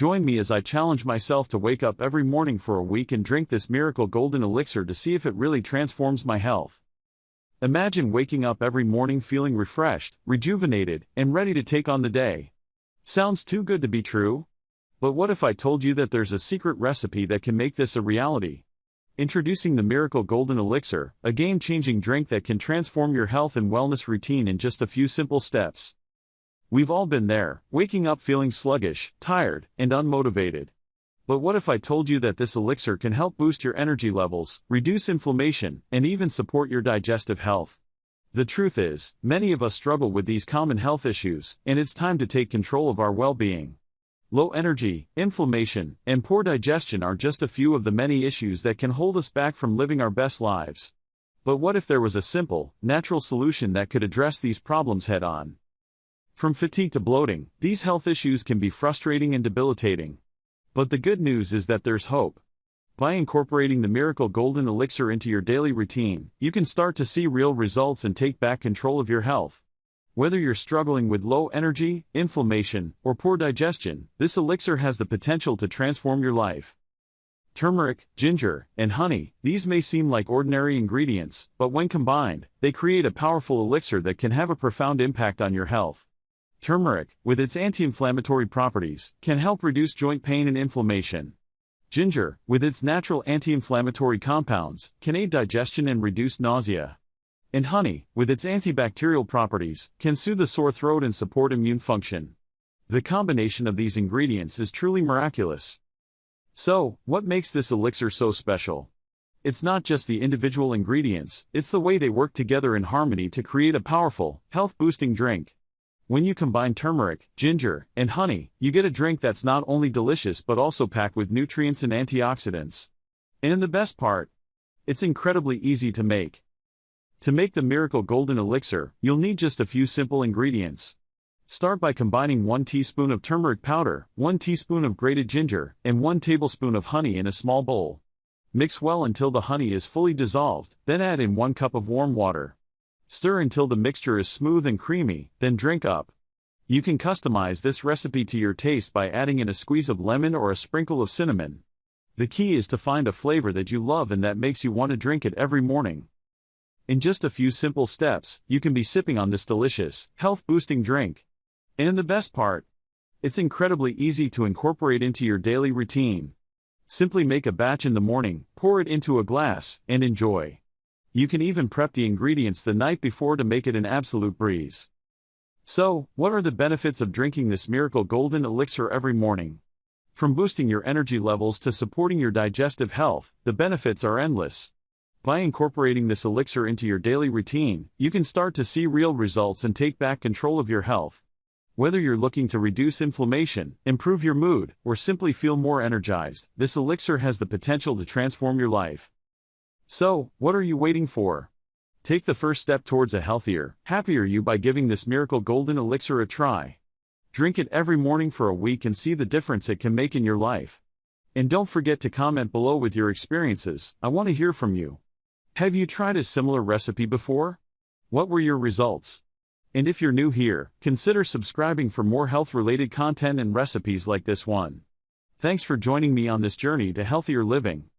Join me as I challenge myself to wake up every morning for a week and drink this miracle golden elixir to see if it really transforms my health. Imagine waking up every morning feeling refreshed, rejuvenated, and ready to take on the day. Sounds too good to be true? But what if I told you that there's a secret recipe that can make this a reality? Introducing the Miracle Golden Elixir, a game-changing drink that can transform your health and wellness routine in just a few simple steps. We've all been there, waking up feeling sluggish, tired, and unmotivated. But what if I told you that this elixir can help boost your energy levels, reduce inflammation, and even support your digestive health? The truth is, many of us struggle with these common health issues, and it's time to take control of our well-being. Low energy, inflammation, and poor digestion are just a few of the many issues that can hold us back from living our best lives. But what if there was a simple, natural solution that could address these problems head-on? From fatigue to bloating, these health issues can be frustrating and debilitating. But the good news is that there's hope. By incorporating the Miracle Golden Elixir into your daily routine, you can start to see real results and take back control of your health. Whether you're struggling with low energy, inflammation, or poor digestion, this elixir has the potential to transform your life. Turmeric, ginger, and honey, these may seem like ordinary ingredients, but when combined, they create a powerful elixir that can have a profound impact on your health. Turmeric, with its anti-inflammatory properties, can help reduce joint pain and inflammation. Ginger, with its natural anti-inflammatory compounds, can aid digestion and reduce nausea. And honey, with its antibacterial properties, can soothe the sore throat and support immune function. The combination of these ingredients is truly miraculous. So, what makes this elixir so special? It's not just the individual ingredients, it's the way they work together in harmony to create a powerful, health-boosting drink. When you combine turmeric, ginger, and honey, you get a drink that's not only delicious but also packed with nutrients and antioxidants. And the best part? It's incredibly easy to make. To make the Miracle Golden Elixir, you'll need just a few simple ingredients. Start by combining 1 teaspoon of turmeric powder, 1 teaspoon of grated ginger, and 1 tablespoon of honey in a small bowl. Mix well until the honey is fully dissolved, then add in 1 cup of warm water. Stir until the mixture is smooth and creamy, then drink up. You can customize this recipe to your taste by adding in a squeeze of lemon or a sprinkle of cinnamon. The key is to find a flavor that you love and that makes you want to drink it every morning. In just a few simple steps, you can be sipping on this delicious, health-boosting drink. And the best part? It's incredibly easy to incorporate into your daily routine. Simply make a batch in the morning, pour it into a glass, and enjoy. You can even prep the ingredients the night before to make it an absolute breeze. So, what are the benefits of drinking this Miracle Golden Elixir every morning? From boosting your energy levels to supporting your digestive health, the benefits are endless. By incorporating this elixir into your daily routine, you can start to see real results and take back control of your health. Whether you're looking to reduce inflammation, improve your mood, or simply feel more energized, this elixir has the potential to transform your life. So, what are you waiting for? Take the first step towards a healthier, happier you by giving this Miracle Golden Elixir a try. Drink it every morning for a week and see the difference it can make in your life. And don't forget to comment below with your experiences. I want to hear from you. Have you tried a similar recipe before? What were your results? And if you're new here, consider subscribing for more health-related content and recipes like this one. Thanks for joining me on this journey to healthier living.